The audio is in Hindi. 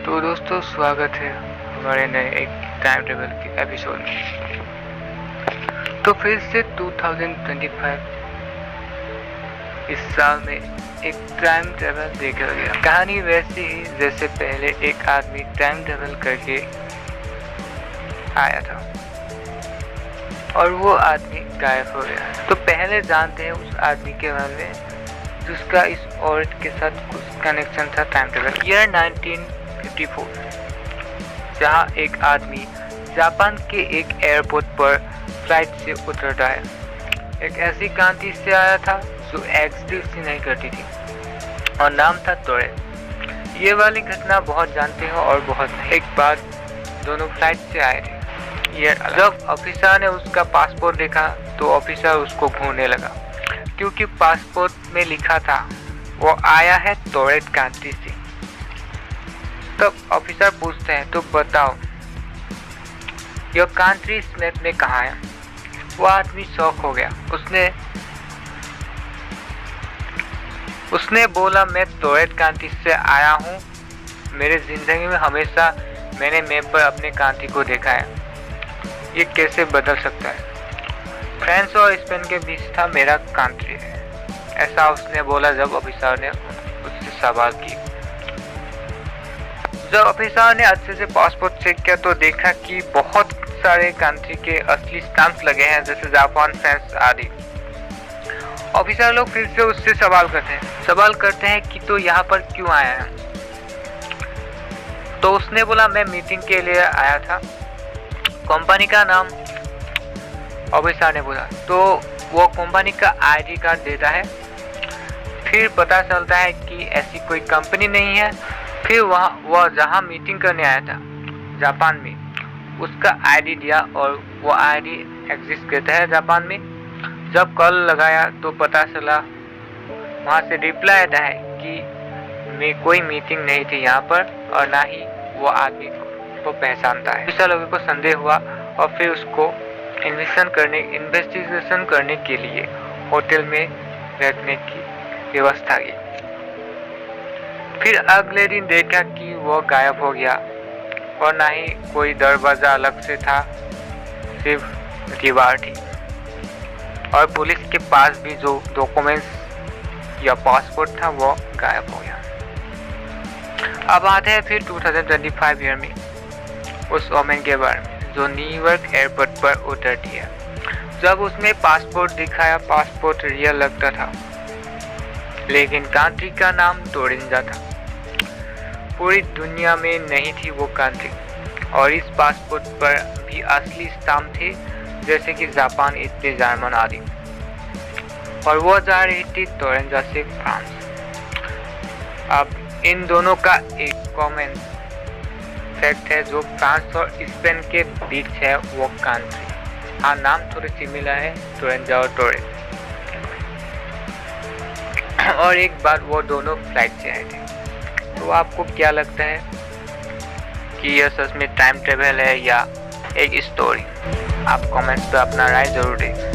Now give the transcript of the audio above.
तो दोस्तों स्वागत है हमारे नए एक टाइम ट्रेवल के एपिसोड में। तो फिर से 2025 इस साल में एक टाइम ट्रेवल देखा गया। कहानी वैसी ही जैसे पहले एक आदमी टाइम ट्रेवल करके आया था और वो आदमी गायब हो गया। तो पहले जानते हैं उस आदमी के बारे में जिसका इस औरत के साथ कुछ कनेक्शन था टाइम ट्रेवल। ईयर 1954 जहाँ एक आदमी जापान के एक एयरपोर्ट पर फ्लाइट से उतरता है। एक ऐसी क्रांति से आया था जो एग्जिस्ट नहीं करती थी और नाम था तोरे। ये वाली घटना बहुत जानते हो और बहुत नहीं। एक बार दोनों फ्लाइट से आए थे। जब ऑफिसर ने उसका पासपोर्ट देखा तो ऑफिसर उसको घूरने लगा क्योंकि पासपोर्ट में लिखा था वो आया है तोरेट कंट्री से। तब ऑफिसर पूछते हैं तो बताओ यह कंट्री इस मैप में कहाँ है। वो आदमी शॉक हो गया। उसने बोला मैं तोरेट कंट्री से आया हूँ। मेरे जिंदगी में हमेशा मैंने मैप पर अपने कंट्री को देखा है। ये कैसे बदल सकता है। फ्रांस और स्पेन के बीच था मेरा कंट्री है, ऐसा उसने बोला जब ऑफिसर ने उससे सवाल किया। जब ऑफिसर ने अच्छे से पासपोर्ट चेक किया तो देखा कि बहुत सारे कंट्री के असली स्टैंप्स लगे हैं जैसे जापान, फ्रांस आदि। ऑफिसर लोग फिर से उससे सवाल करते हैं कि तो यहाँ पर क्यों आया है। तो उसने बोला मैं मीटिंग के लिए आया था। कंपनी का नाम ऑफिसर ने बोला तो वो कंपनी का आईडी कार्ड देता है। फिर पता चलता है कि ऐसी कोई कंपनी नहीं है। फिर वह जहाँ मीटिंग करने आया था जापान में उसका आईडी दिया और वो आईडी एग्जिस्ट करता है जापान में। जब कॉल लगाया तो पता चला वहाँ से रिप्लाई आता है कि मैं कोई मीटिंग नहीं थी यहाँ पर और ना ही वो आदमी को पहचानता है। दूसरा लोगों को संदेह हुआ और फिर उसको इन्वेस्टिगेशन करने के लिए होटल में रखने की व्यवस्था की। फिर अगले दिन देखा कि वो गायब हो गया और ना ही कोई दरवाजा अलग से था, सिर्फ दीवार थी और पुलिस के पास भी जो डॉक्यूमेंट्स या पासपोर्ट था वो गायब हो गया। अब आते हैं फिर 2025 ईयर में उस वोमेन के बारे में जो न्यूयॉर्क एयरपोर्ट पर उतरती है। जब उसने पासपोर्ट दिखाया पासपोर्ट रियल लगता था लेकिन कंट्री का नाम टोरिंजा था। पूरी दुनिया में नहीं थी वो कंट्री और इस पासपोर्ट पर भी असली स्टैम्प थे जैसे कि जापान, इटली, जर्मन आदि। और वो जा रही थी टोरिंजा से फ्रांस। अब इन दोनों का एक कॉमन फैक्ट है जो फ्रांस और स्पेन के बीच है वो कंट्री। हाँ, नाम थोड़े सिमिलर है टोरिंजा और टोरे। और एक बार वो दोनों फ्लाइट से आए थे। तो आपको क्या लगता है कि यह सच में टाइम ट्रेवल है या एक स्टोरी? आप कमेंट्स पे अपना राय जरूर दें।